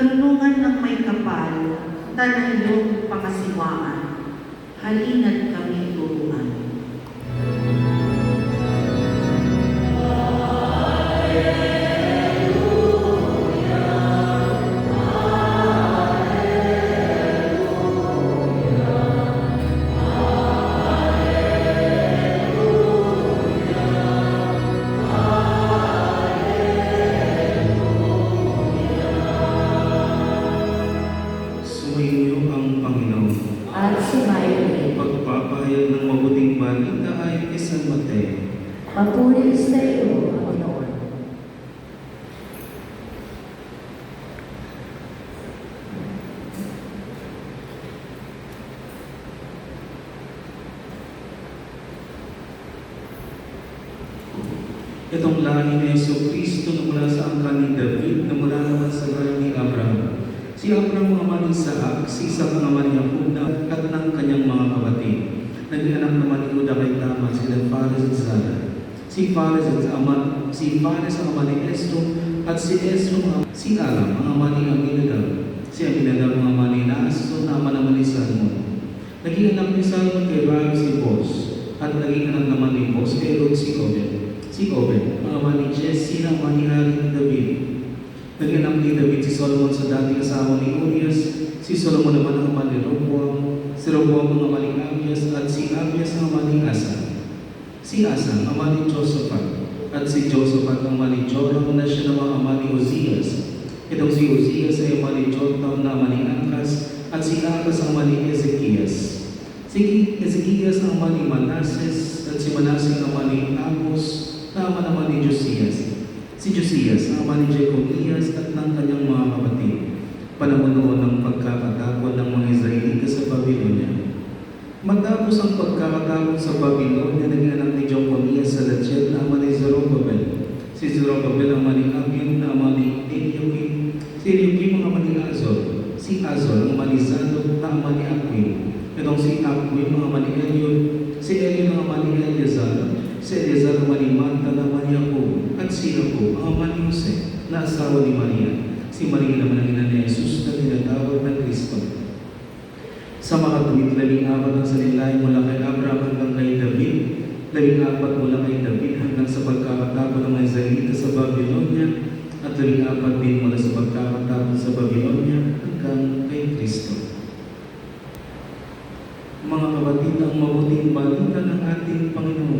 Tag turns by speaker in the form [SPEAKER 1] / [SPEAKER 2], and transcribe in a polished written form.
[SPEAKER 1] karunungan ng may kapal, tanayong pakasiwaan. Halina't kami turuan.
[SPEAKER 2] Sumainyo ang Panginoon.
[SPEAKER 3] At sumayo rin.
[SPEAKER 2] Pagpapahayag ng mabuting balita ayon kay San Mateo.
[SPEAKER 3] Papuri sa iyo, Panginoon.
[SPEAKER 2] Itong lahi ni Jesucristo na mula sa angkan ni David na mula naman sa lahi ni Abraham. Si Abraham ang ama ni Isaac, si Isaac ang ama ni Jacob at ng kanyang mga kapatid. Naging anak naman ni Juda kay Tamar, sila Fares at Zara. Si Fares ang ama ni Esro, at si Esro si Aram ang ama ni Aminadab. Si Aminadab ang ama ni Naason, na ama naman ni Salmon. Naging anak ni Salmon kay Rahab si Boaz, at naging anak naman ni Boaz kay Ruth si Obed. Si Obed, ang ama ni Jesse, na ama ni Haring David. Naging anak ni David si Solomon sa dating asawa ni Urias. Si Solomon naman ang ama ni Roboam. Si Roboam ang ama ni Abias, at si Abias ang ama ni Asa. Si Asa ang ama ni Josaphat, at si Josaphat ang ama ni Joram, na siya namang ama ni Uzias. Itong si Uzias ay ama ni Jotham, na ama ni Akas, at si Akas ang ama ni Ezekias. Si Ezekias ang ama ni Manases, at si Manases ang ama ni Amos, na ama naman ni Josias. Si Josias ang ama ni Jeconias at ng kanyang mga kapatid. Panahon noon ng pagkakatakot ng mga Israelita sa Babylonia. Matapos ang pagkakatakot sa Babylonia, naging anak ni Jeconias sa Latchet na ama ni Zorobabel. Si Zorobabel ang ama ni Abiud, na ama ni Eliakim. Si Eliakim ang ama ni Azor. Si Azor ang ama ni Zadok, na ama ni Aquim. Itong si Aquim ang ama ni Eliud. Si Eliud ang ama ni Eleazar. Si Eleazar ang ama ni Mata, na ama ni Jacob. At si Jacob ang ama ni Jose, na asawa ni Maria. Si Maria naman ang ina ni Jesus na tinatawag na Kristo. Sa mga tuwid, 14 ang sanilayan mula kay Abraham hanggang kay David, 14 mula kay David hanggang sa pagkakatapo ng mga Israelita sa Babylonia, at 14 din mula sa pagkakatapo sa Babylonia hanggang kay Kristo. Mga kapatid, ang mabuting balita ng ating Panginoon